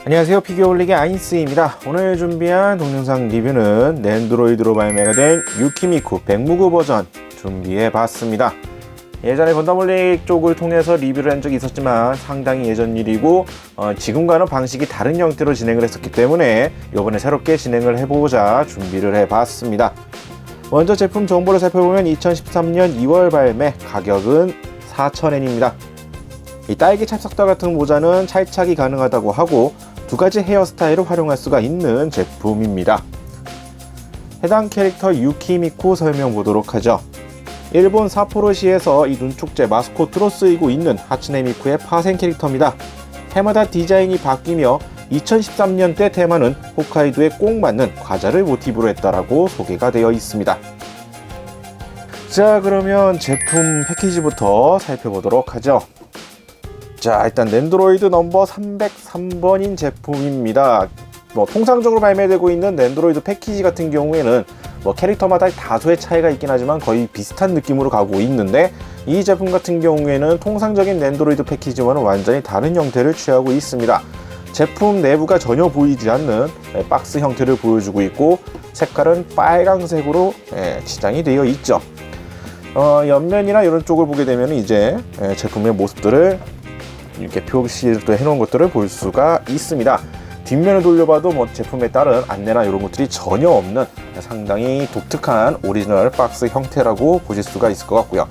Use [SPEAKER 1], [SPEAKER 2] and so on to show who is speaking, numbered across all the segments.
[SPEAKER 1] 안녕하세요, 피규어올리기 아인스입니다. 오늘 준비한 동영상 리뷰는 낸드로이드로 발매가 된 유키미쿠 백무구 버전 준비해봤습니다. 예전에 건담올릭 쪽을 통해서 리뷰를 한 적이 있었지만 상당히 예전 일이고 지금과는 방식이 다른 형태로 진행을 했었기 때문에 이번에 새롭게 진행을 해보자 준비를 해봤습니다. 먼저 제품 정보를 살펴보면 2013년 2월 발매, 가격은 4,000엔입니다. 이 딸기 찹쌀떡 같은 모자는 찰착이 가능하다고 하고 두 가지 헤어스타일을 활용할 수가 있는 제품입니다. 해당 캐릭터 유키미쿠 설명 보도록 하죠. 일본 사포로시에서 이 눈축제 마스코트로 쓰이고 있는 하츠네 미쿠의 파생 캐릭터입니다. 해마다 디자인이 바뀌며 2013년대 테마는 홋카이도에 꼭 맞는 과자를 모티브로 했다라고 소개가 되어 있습니다. 자, 그러면 제품 패키지부터 살펴보도록 하죠. 자, 일단 낸드로이드 넘버 303번인 제품입니다. 통상적으로 발매되고 있는 낸드로이드 패키지 같은 경우에는 캐릭터마다 다소의 차이가 있긴 하지만 거의 비슷한 느낌으로 가고 있는데, 이 제품 같은 경우에는 통상적인 낸드로이드 패키지와는 완전히 다른 형태를 취하고 있습니다. 제품 내부가 전혀 보이지 않는 박스 형태를 보여주고 있고, 색깔은 빨강색으로 지장이 되어 있죠. 옆면이나 이런 쪽을 보게 되면 이제 제품의 모습들을 이렇게 표시를 또 해놓은 것들을 볼 수가 있습니다. 뒷면을 돌려봐도 제품에 따른 안내나 이런 것들이 전혀 없는 상당히 독특한 오리지널 박스 형태라고 보실 수가 있을 것 같고요.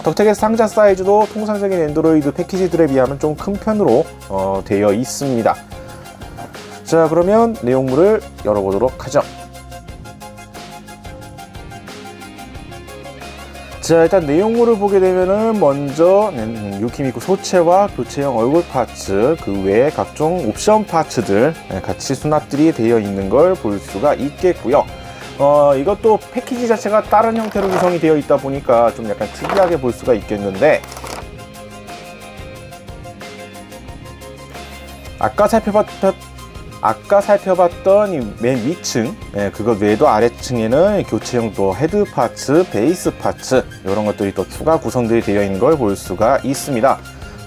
[SPEAKER 1] 덕택의 상자 사이즈도 통상적인 앤드로이드 패키지들에 비하면 좀 큰 편으로 되어 있습니다. 자, 그러면 내용물을 열어보도록 하죠. 자, 일단 내용물을 보게 되면은 먼저 유키미쿠 소체와 교체형 얼굴 파츠, 그 외에 각종 옵션 파츠들 같이 수납들이 되어 있는 걸 볼 수가 있겠고요. 이것도 패키지 자체가 다른 형태로 구성이 되어 있다 보니까 좀 약간 특이하게 볼 수가 있겠는데, 아까 살펴봤던 이 맨 위층, 그것 외에도 아래층에는 교체용 또 헤드 파츠, 베이스 파츠 이런 것들이 또 추가 구성들이 되어 있는 걸 볼 수가 있습니다.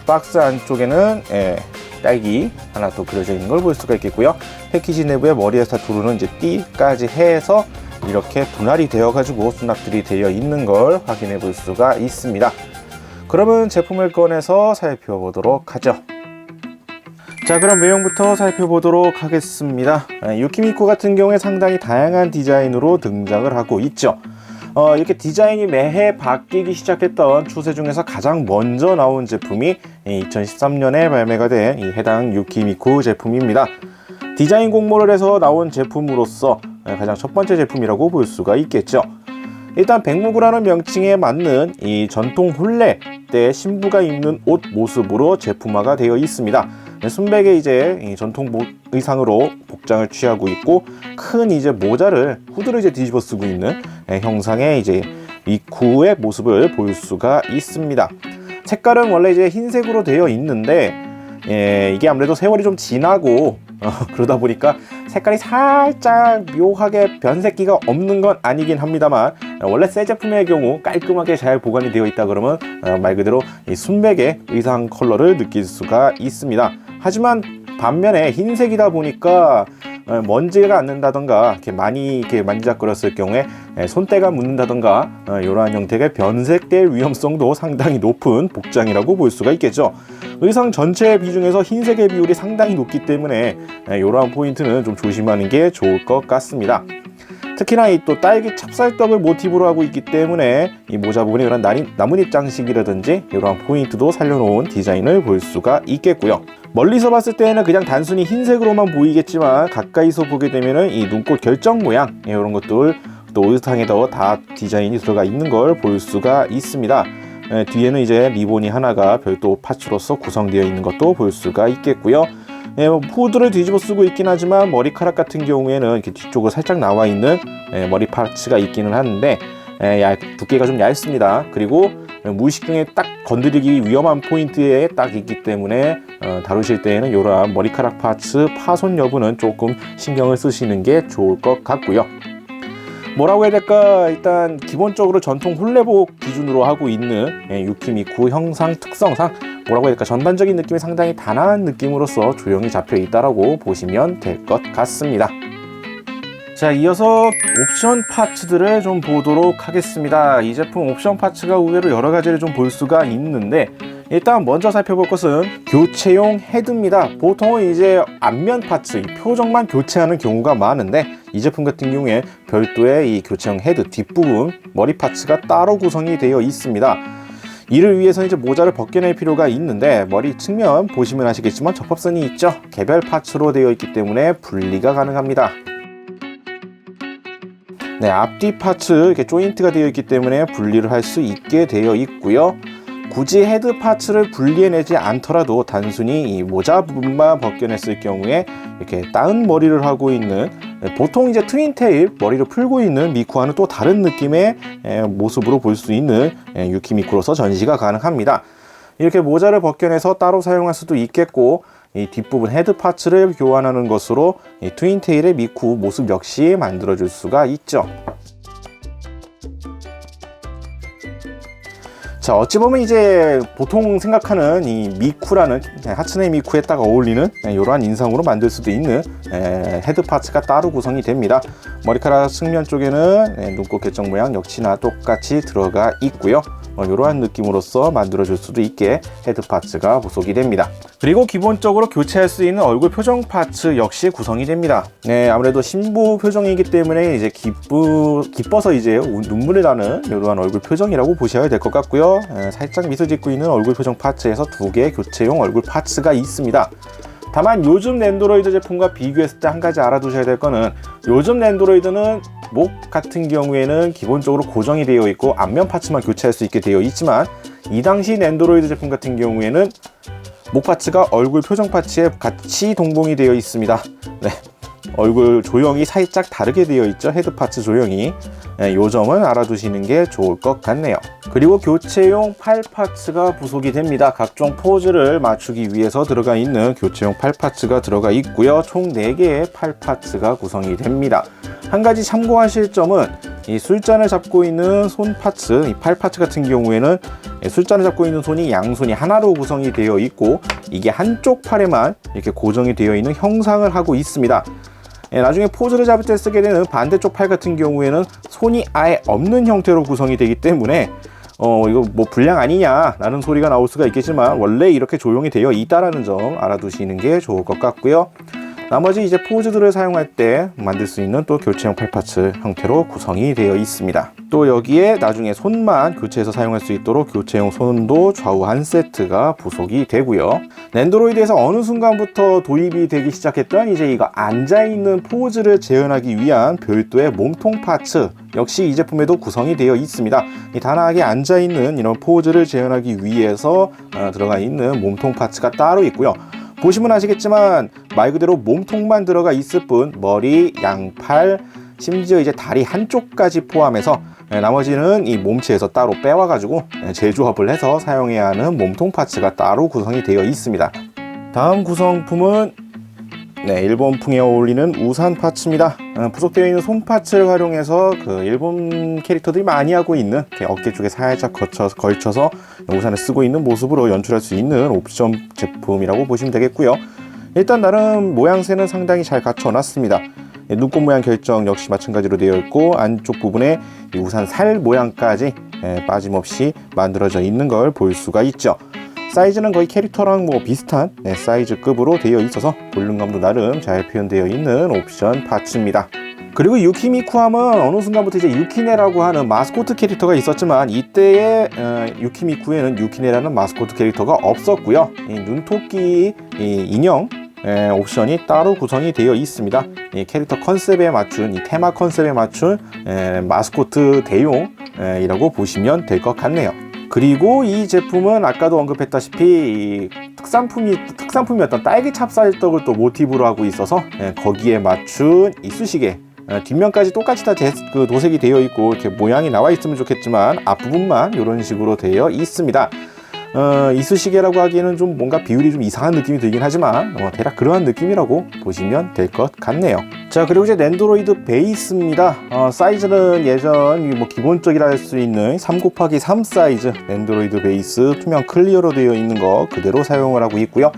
[SPEAKER 1] 박스 안쪽에는 딸기 하나 또 그려져 있는 걸 볼 수가 있겠고요. 패키지 내부에 머리에서 두르는 이제 띠까지 해서 이렇게 분할이 되어 가지고 수납들이 되어 있는 걸 확인해 볼 수가 있습니다. 그러면 제품을 꺼내서 살펴보도록 하죠. 자, 그럼 외형부터 살펴보도록 하겠습니다. 유키미쿠 같은 경우에 상당히 다양한 디자인으로 등장을 하고 있죠. 이렇게 디자인이 매해 바뀌기 시작했던 추세 중에서 가장 먼저 나온 제품이 2013년에 발매가 된 이 해당 유키미쿠 제품입니다. 디자인 공모를 해서 나온 제품으로서 가장 첫 번째 제품이라고 볼 수가 있겠죠. 일단 백무구라는 명칭에 맞는 이 전통 혼례 때 신부가 입는 옷 모습으로 제품화가 되어 있습니다. 순백의 이제 이 전통 의상으로 복장을 취하고 있고, 큰 이제 모자를 후드를 이제 뒤집어 쓰고 있는 형상의 이제 미쿠의 모습을 볼 수가 있습니다. 색깔은 원래 이제 흰색으로 되어 있는데, 이게 아무래도 세월이 좀 지나고 그러다 보니까 색깔이 살짝 묘하게 변색기가 없는 건 아니긴 합니다만, 원래 새 제품의 경우 깔끔하게 잘 보관이 되어 있다 그러면 말 그대로 이 순백의 의상 컬러를 느낄 수가 있습니다. 하지만 반면에 흰색이다 보니까 먼지가 앉는다던가 이렇게 만지작거렸을 경우에 손때가 묻는다던가 이러한 형태의 변색될 위험성도 상당히 높은 복장이라고 볼 수가 있겠죠. 의상 전체의 비중에서 흰색의 비율이 상당히 높기 때문에 이러한 포인트는 좀 조심하는 게 좋을 것 같습니다. 특히나 이 또 딸기 찹쌀떡을 모티브로 하고 있기 때문에 이 모자 부분에 이런 나뭇잎 장식이라든지 이러한 포인트도 살려놓은 디자인을 볼 수가 있겠고요. 멀리서 봤을 때는 그냥 단순히 흰색으로만 보이겠지만 가까이서 보게 되면은 이 눈꽃 결정 모양 이런 것들 또 의상에도 다 디자인이 들어가 있는 걸 볼 수가 있습니다. 뒤에는 이제 리본이 하나가 별도 파츠로서 구성되어 있는 것도 볼 수가 있겠고요. 후드를 뒤집어 쓰고 있긴 하지만 머리카락 같은 경우에는 이렇게 뒤쪽으로 살짝 나와 있는 머리 파츠가 있기는 하는데 두께가 좀 얇습니다. 그리고 무의식 중에 딱 건드리기 위험한 포인트에 딱 있기 때문에 다루실 때에는 이러한 머리카락 파츠 파손 여부는 조금 신경을 쓰시는 게 좋을 것 같고요. 뭐라고 해야 될까, 일단 기본적으로 전통 혼례복 기준으로 하고 있는 유키미쿠 형상 특성상 뭐라고 해야 될까, 전반적인 느낌이 상당히 단아한 느낌으로서 조형이 잡혀 있다라고 보시면 될 것 같습니다. 자, 이어서 옵션 파츠들을 좀 보도록 하겠습니다. 이 제품 옵션 파츠가 의외로 여러 가지를 좀 볼 수가 있는데, 일단 먼저 살펴볼 것은 교체용 헤드입니다. 보통은 이제 앞면 파츠, 이 표정만 교체하는 경우가 많은데, 이 제품 같은 경우에 별도의 이 교체용 헤드 뒷부분 머리 파츠가 따로 구성이 되어 있습니다. 이를 위해서 이제 모자를 벗겨낼 필요가 있는데, 머리 측면 보시면 아시겠지만 접합선이 있죠. 개별 파츠로 되어 있기 때문에 분리가 가능합니다. 네, 앞뒤 파츠 이렇게 조인트가 되어 있기 때문에 분리를 할 수 있게 되어 있고요. 굳이 헤드 파츠를 분리해내지 않더라도 단순히 이 모자 부분만 벗겨냈을 경우에 이렇게 따은 머리를 하고 있는, 보통 이제 트윈테일 머리를 풀고 있는 미쿠와는 또 다른 느낌의 모습으로 볼 수 있는 유키미쿠로서 전시가 가능합니다. 이렇게 모자를 벗겨내서 따로 사용할 수도 있겠고, 이 뒷부분 헤드 파츠를 교환하는 것으로 이 트윈테일의 미쿠 모습 역시 만들어줄 수가 있죠. 자, 어찌 보면 이제 보통 생각하는 이 미쿠라는 하츠네 미쿠에 딱 어울리는 이러한 인상으로 만들 수도 있는 헤드 파츠가 따로 구성이 됩니다. 머리카락 측면 쪽에는 눈꽃 개정 모양 역시나 똑같이 들어가 있고요. 이러한 느낌으로서 만들어줄 수도 있게 헤드 파츠가 부속이 됩니다. 그리고 기본적으로 교체할 수 있는 얼굴 표정 파츠 역시 구성이 됩니다. 네, 아무래도 신부 표정이기 때문에 이제 기뻐서 이제 눈물이 나는 이러한 얼굴 표정이라고 보셔야 될 것 같고요. 살짝 미소 짓고 있는 얼굴 표정 파츠에서 2개의 교체용 얼굴 파츠가 있습니다. 다만 요즘 랜드로이드 제품과 비교했을 때 한 가지 알아두셔야 될 거는, 요즘 랜드로이드는 목 같은 경우에는 기본적으로 고정이 되어 있고 앞면 파츠만 교체할 수 있게 되어 있지만, 이 당시 랜드로이드 제품 같은 경우에는 목 파츠가 얼굴 표정 파츠에 같이 동봉이 되어 있습니다. 네, 얼굴 조형이 살짝 다르게 되어 있죠. 헤드 파츠 조형이. 이 점은 알아두시는 게 좋을 것 같네요. 그리고 교체용 팔 파츠가 부속이 됩니다. 각종 포즈를 맞추기 위해서 들어가 있는 교체용 팔 파츠가 들어가 있고요. 총 4개의 팔 파츠가 구성이 됩니다. 한 가지 참고하실 점은, 이 술잔을 잡고 있는 손 파츠, 이 팔 파츠 같은 경우에는 술잔을 잡고 있는 손이 양손이 하나로 구성이 되어 있고, 이게 한쪽 팔에만 이렇게 고정이 되어 있는 형상을 하고 있습니다. 나중에 포즈를 잡을 때 쓰게 되는 반대쪽 팔 같은 경우에는 손이 아예 없는 형태로 구성이 되기 때문에 이거 뭐 불량 아니냐 라는 소리가 나올 수가 있겠지만, 원래 이렇게 조용히 되어 있다라는 점 알아두시는 게 좋을 것 같고요. 나머지 이제 포즈들을 사용할 때 만들 수 있는 또 교체용 팔파츠 형태로 구성이 되어 있습니다. 또 여기에 나중에 손만 교체해서 사용할 수 있도록 교체용 손도 좌우 한 세트가 부속이 되고요. 랜드로이드에서 어느 순간부터 도입이 되기 시작했던 이제 이거 앉아있는 포즈를 재현하기 위한 별도의 몸통 파츠 역시 이 제품에도 구성이 되어 있습니다. 단아하게 앉아있는 이런 포즈를 재현하기 위해서 들어가 있는 몸통 파츠가 따로 있고요. 보시면 아시겠지만 말 그대로 몸통만 들어가 있을 뿐, 머리, 양팔, 심지어 이제 다리 한쪽까지 포함해서 나머지는 이 몸체에서 따로 빼와가지고 재조합을 해서 사용해야 하는 몸통 파츠가 따로 구성이 되어 있습니다. 다음 구성품은 일본풍에 어울리는 우산 파츠입니다. 부속되어 있는 손 파츠를 활용해서 그 일본 캐릭터들이 많이 하고 있는 어깨 쪽에 살짝 걸쳐서 우산을 쓰고 있는 모습으로 연출할 수 있는 옵션 제품이라고 보시면 되겠고요. 일단 나름 모양새는 상당히 잘 갖춰놨습니다. 눈꽃 모양 결정 역시 마찬가지로 되어 있고, 안쪽 부분에 이 우산 살 모양까지 빠짐없이 만들어져 있는 걸 볼 수가 있죠. 사이즈는 거의 캐릭터랑 비슷한 사이즈급으로 되어 있어서 볼륨감도 나름 잘 표현되어 있는 옵션 파츠입니다. 그리고 유키미쿠 하면 어느 순간부터 이제 유키네라고 하는 마스코트 캐릭터가 있었지만, 이때의 유키미쿠에는 유키네라는 마스코트 캐릭터가 없었고요. 이 눈토끼 인형 옵션이 따로 구성이 되어 있습니다. 이 캐릭터 컨셉에 맞춘, 이 테마 컨셉에 맞춘 마스코트 대용이라고 보시면 될 것 같네요. 그리고 이 제품은 아까도 언급했다시피 특산품이었던 딸기 찹쌀떡을 또 모티브로 하고 있어서 거기에 맞춘 이쑤시개, 뒷면까지 똑같이 다 도색이 되어 있고 이렇게 모양이 나와 있으면 좋겠지만 앞부분만 이런 식으로 되어 있습니다. 이쑤시개라고 하기에는 좀 뭔가 비율이 좀 이상한 느낌이 들긴 하지만 대략 그러한 느낌이라고 보시면 될 것 같네요. 자, 그리고 이제 낸드로이드 베이스입니다. 사이즈는 예전 뭐 기본적이라 할 수 있는 3x3 사이즈 낸드로이드 베이스 투명 클리어로 되어 있는 거 그대로 사용을 하고 있고요.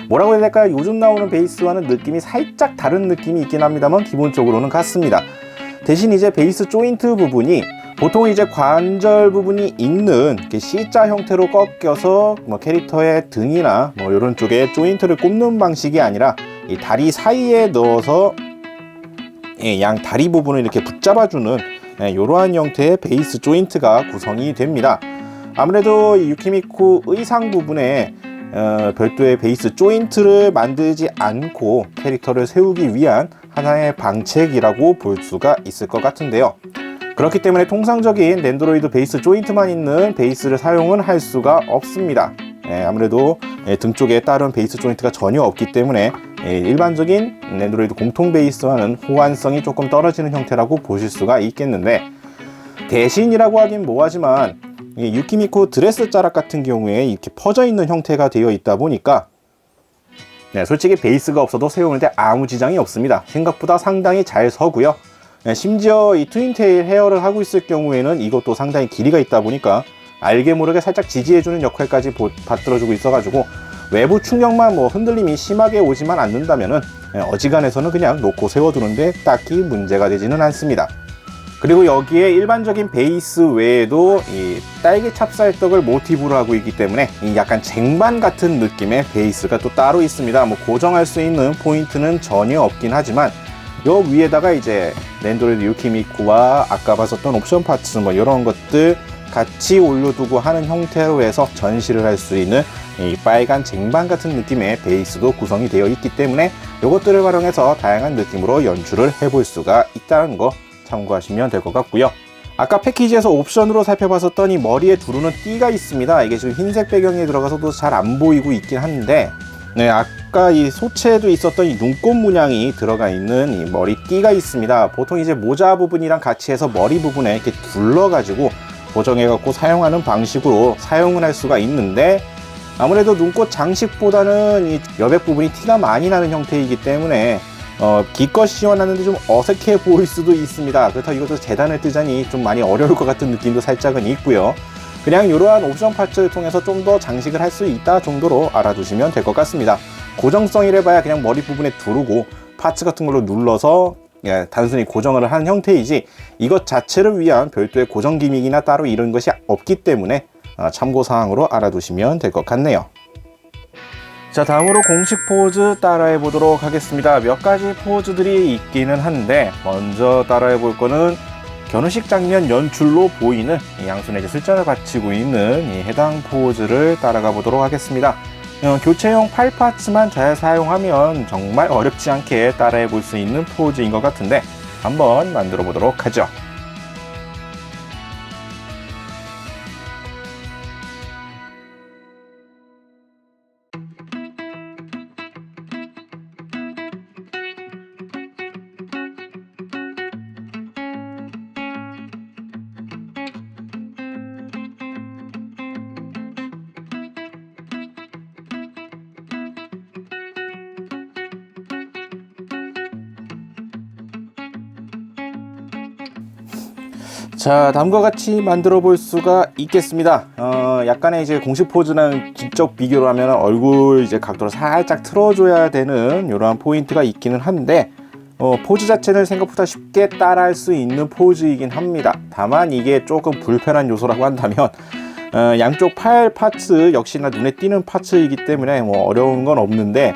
[SPEAKER 1] 뭐라고 해야 될까요? 요즘 나오는 베이스와는 느낌이 살짝 다른 느낌이 있긴 합니다만 기본적으로는 같습니다. 대신 이제 베이스 조인트 부분이 보통 이제 관절 부분이 있는 C자 형태로 꺾여서 뭐 캐릭터의 등이나 뭐 이런 쪽에 조인트를 꼽는 방식이 아니라 이 다리 사이에 넣어서 양 다리 부분을 이렇게 붙잡아주는 이러한 형태의 베이스 조인트가 구성이 됩니다. 아무래도 이 유키미코 의상 부분에 별도의 베이스 조인트를 만들지 않고 캐릭터를 세우기 위한 하나의 방책이라고 볼 수가 있을 것 같은데요. 그렇기 때문에 통상적인 낸드로이드 베이스 조인트만 있는 베이스를 사용은 할 수가 없습니다. 아무래도 등 쪽에 다른 베이스 조인트가 전혀 없기 때문에 일반적인 낸드로이드 공통 베이스와는 호환성이 조금 떨어지는 형태라고 보실 수가 있겠는데, 대신이라고 하긴 뭐하지만 유키미코 드레스 자락 같은 경우에 이렇게 퍼져 있는 형태가 되어 있다 보니까 솔직히 베이스가 없어도 세우는데 아무 지장이 없습니다. 생각보다 상당히 잘 서고요. 심지어 이 트윈테일 헤어를 하고 있을 경우에는 이것도 상당히 길이가 있다 보니까 알게 모르게 살짝 지지해주는 역할까지 받들어주고 있어가지고 외부 충격만 뭐 흔들림이 심하게 오지만 않는다면은 어지간해서는 그냥 놓고 세워두는데 딱히 문제가 되지는 않습니다. 그리고 여기에 일반적인 베이스 외에도 이 딸기 찹쌀떡을 모티브로 하고 있기 때문에 이 약간 쟁반 같은 느낌의 베이스가 또 따로 있습니다. 뭐 고정할 수 있는 포인트는 전혀 없긴 하지만 요 위에다가 이제 낸드로이드 유키미코와 아까 봤었던 옵션 파츠 뭐 이런 것들 같이 올려두고 하는 형태로 해서 전시를 할 수 있는 이 빨간 쟁반 같은 느낌의 베이스도 구성이 되어 있기 때문에 이것들을 활용해서 다양한 느낌으로 연출을 해볼 수가 있다는 거 참고하시면 될 것 같고요. 아까 패키지에서 옵션으로 살펴봤었던 이 머리에 두르는 띠가 있습니다. 이게 지금 흰색 배경에 들어가서도 잘 안 보이고 있긴 한데, 아까 이 소체에도 있었던 이 눈꽃 문양이 들어가 있는 이 머리띠가 있습니다. 보통 이제 모자 부분이랑 같이 해서 머리 부분에 이렇게 둘러가지고 고정해갖고 사용하는 방식으로 사용을 할 수가 있는데, 아무래도 눈꽃 장식보다는 이 여백 부분이 티가 많이 나는 형태이기 때문에 기껏 씌워놨는데 좀 어색해 보일 수도 있습니다. 그렇다고 이것도 재단을 뜨자니 좀 많이 어려울 것 같은 느낌도 살짝은 있고요. 그냥 이러한 옵션 파츠를 통해서 좀 더 장식을 할 수 있다 정도로 알아두시면 될 것 같습니다. 고정성이라 봐야 그냥 머리 부분에 두르고 파츠 같은 걸로 눌러서 단순히 고정을 한 형태이지 이것 자체를 위한 별도의 고정 기믹이나 따로 이런 것이 없기 때문에 참고사항으로 알아두시면 될 것 같네요. 자, 다음으로 공식 포즈 따라해 보도록 하겠습니다. 몇 가지 포즈들이 있기는 한데 먼저 따라해 볼 거는 결혼식 장면 연출로 보이는 이 양손에 이제 술잔을 받치고 있는 이 해당 포즈를 따라가 보도록 하겠습니다. 교체용 팔 파츠만 잘 사용하면 정말 어렵지 않게 따라해 볼 수 있는 포즈인 것 같은데 한번 만들어 보도록 하죠. 자, 다음과 같이 만들어 볼 수가 있겠습니다. 약간의 이제 공식 포즈랑 직접 비교를 하면 얼굴 이제 각도를 살짝 틀어줘야 되는 이러한 포인트가 있기는 한데, 포즈 자체는 생각보다 쉽게 따라할 수 있는 포즈이긴 합니다. 다만 이게 조금 불편한 요소라고 한다면, 양쪽 팔 파츠 역시나 눈에 띄는 파츠이기 때문에 뭐 어려운 건 없는데,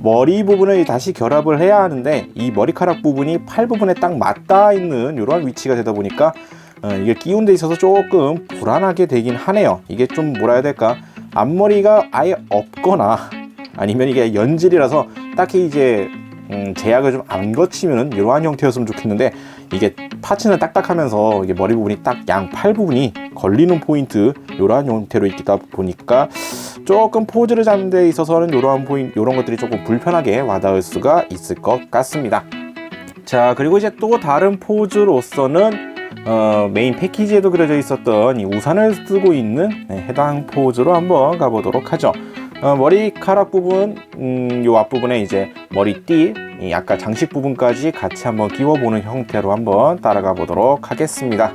[SPEAKER 1] 머리 부분을 다시 결합을 해야 하는데 이 머리카락 부분이 팔 부분에 딱 맞닿아 있는 이런 위치가 되다 보니까 이게 끼운 데 있어서 조금 불안하게 되긴 하네요. 이게 좀 뭐라 해야 될까, 앞머리가 아예 없거나 아니면 이게 연질이라서 딱히 이제 제약을 좀 안 거치면은 이러한 형태였으면 좋겠는데, 이게 파츠는 딱딱하면서 이게 머리 부분이 딱 양 팔 부분이 걸리는 포인트 이러한 형태로 있다 보니까 조금 포즈를 잡는 데 있어서는 이러한 포인트, 이런 것들이 조금 불편하게 와닿을 수가 있을 것 같습니다. 자, 그리고 이제 또 다른 포즈로서는 메인 패키지에도 그려져 있었던 이 우산을 쓰고 있는 해당 포즈로 한번 가보도록 하죠. 머리카락 부분, 요 앞부분에 이제 머리띠, 이 약간 장식 부분까지 같이 한번 끼워보는 형태로 한번 따라가 보도록 하겠습니다.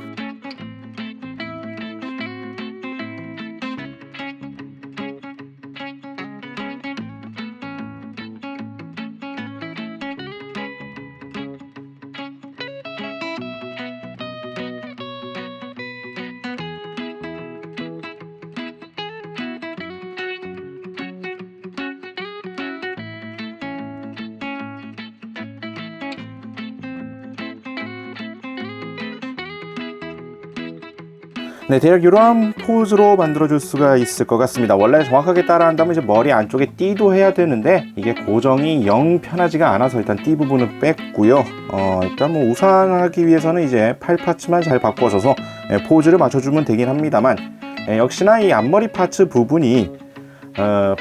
[SPEAKER 1] 네, 대략 이러한 포즈로 만들어줄 수가 있을 것 같습니다. 원래 정확하게 따라한다면 이제 머리 안쪽에 띠도 해야 되는데 이게 고정이 영 편하지가 않아서 일단 띠 부분은 뺐고요. 일단 뭐 우산하기 위해서는 이제 팔 파츠만 잘 바꿔줘서 포즈를 맞춰주면 되긴 합니다만, 역시나 이 앞머리 파츠 부분이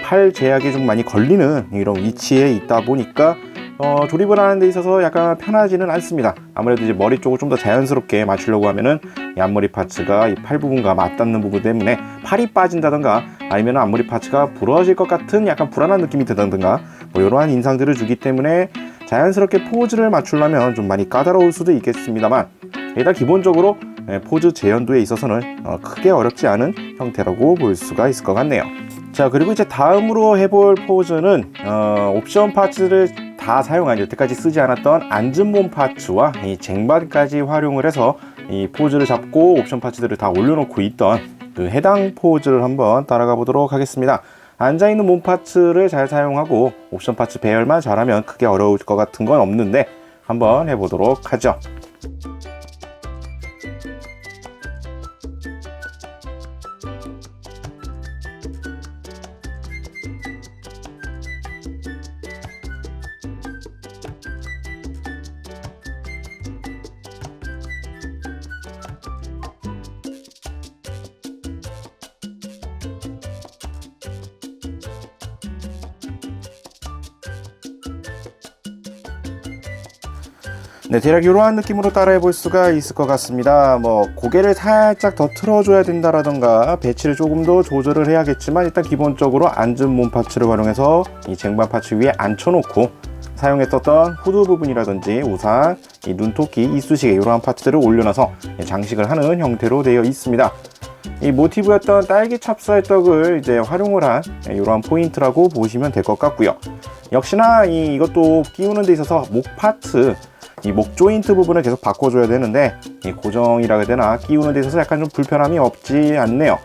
[SPEAKER 1] 팔 제약이 좀 많이 걸리는 이런 위치에 있다 보니까 조립을 하는 데 있어서 약간 편하지는 않습니다. 아무래도 이제 머리 쪽을 좀 더 자연스럽게 맞추려고 하면은 이 앞머리 파츠가 이 팔 부분과 맞닿는 부분 때문에 팔이 빠진다던가 아니면 앞머리 파츠가 부러질 것 같은 약간 불안한 느낌이 든다던가 뭐 이러한 인상들을 주기 때문에 자연스럽게 포즈를 맞추려면 좀 많이 까다로울 수도 있겠습니다만, 일단 기본적으로 포즈 재현도에 있어서는 크게 어렵지 않은 형태라고 볼 수가 있을 것 같네요. 자, 그리고 이제 다음으로 해볼 포즈는 옵션 파츠를 다 사용한, 여태까지 쓰지 않았던 앉은 몸 파츠와 이 쟁반까지 활용을 해서 이 포즈를 잡고 옵션 파츠들을 다 올려놓고 있던 그 해당 포즈를 한번 따라가 보도록 하겠습니다. 앉아있는 몸 파츠를 잘 사용하고 옵션 파츠 배열만 잘하면 크게 어려울 것 같은 건 없는데 한번 해보도록 하죠. 네, 대략 이러한 느낌으로 따라해 볼 수가 있을 것 같습니다. 뭐 고개를 살짝 더 틀어줘야 된다라던가 배치를 조금 더 조절을 해야겠지만, 일단 기본적으로 앉은 몸 파츠를 활용해서 이 쟁반 파츠 위에 앉혀놓고 사용했었던 후드 부분이라든지 우산, 이 눈토끼, 이쑤시개 이러한 파츠들을 올려놔서 장식을 하는 형태로 되어 있습니다. 이 모티브였던 딸기 찹쌀떡을 이제 활용을 한 이러한 포인트라고 보시면 될 것 같고요. 역시나 이것도 끼우는 데 있어서 목 파트, 이 목 조인트 부분을 계속 바꿔줘야 되는데 이 고정이라 해야 되나 끼우는 데 있어서 약간 좀 불편함이 없지 않네요.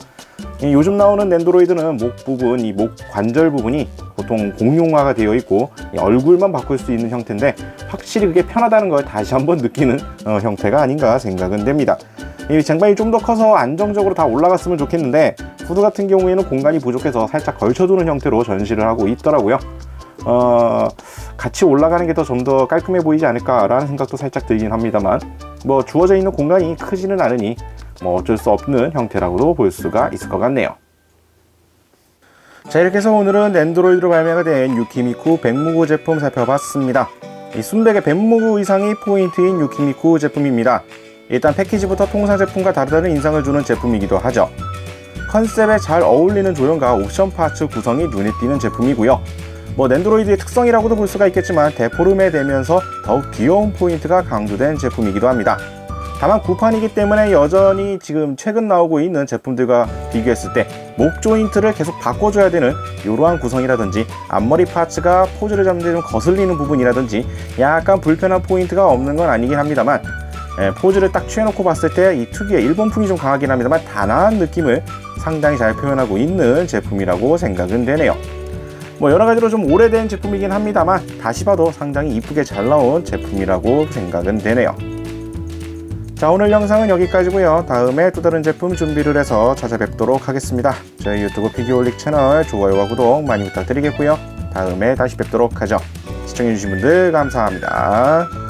[SPEAKER 1] 요즘 나오는 낸드로이드는 목 부분, 이 목 관절 부분이 보통 공용화가 되어 있고 얼굴만 바꿀 수 있는 형태인데, 확실히 그게 편하다는 걸 다시 한번 느끼는 형태가 아닌가 생각은 됩니다. 이 쟁반이 좀 더 커서 안정적으로 다 올라갔으면 좋겠는데, 후드 같은 경우에는 공간이 부족해서 살짝 걸쳐두는 형태로 전시를 하고 있더라고요. 같이 올라가는 게 더 좀 더 깔끔해 보이지 않을까라는 생각도 살짝 들긴 합니다만, 뭐 주어져 있는 공간이 크지는 않으니 뭐 어쩔 수 없는 형태라고도 볼 수가 있을 것 같네요. 자, 이렇게 해서 오늘은 낸드로이드로 발매가 된 유키미쿠 백무구 제품 살펴봤습니다. 이 순백의 백무구 의상이 포인트인 유키미쿠 제품입니다. 일단 패키지부터 통상 제품과 다르다는 인상을 주는 제품이기도 하죠. 컨셉에 잘 어울리는 조형과 옵션 파츠 구성이 눈에 띄는 제품이고요. 뭐 낸드로이드의 특성이라고도 볼 수가 있겠지만 데포름에 되면서 더욱 귀여운 포인트가 강조된 제품이기도 합니다. 다만 구판이기 때문에 여전히 지금 최근 나오고 있는 제품들과 비교했을 때 목 조인트를 계속 바꿔줘야 되는 이러한 구성이라든지 앞머리 파츠가 포즈를 잡는데 좀 거슬리는 부분이라든지 약간 불편한 포인트가 없는 건 아니긴 합니다만, 포즈를 딱 취해놓고 봤을 때 이 특유의 일본풍이 좀 강하긴 합니다만 단아한 느낌을 상당히 잘 표현하고 있는 제품이라고 생각은 되네요. 뭐 여러가지로 좀 오래된 제품이긴 합니다만 다시 봐도 상당히 이쁘게 잘 나온 제품이라고 생각은 되네요. 자, 오늘 영상은 여기까지고요. 다음에 또 다른 제품 준비를 해서 찾아뵙도록 하겠습니다. 저희 유튜브 피규어올릭 채널 좋아요와 구독 많이 부탁드리겠고요. 다음에 다시 뵙도록 하죠. 시청해주신 분들 감사합니다.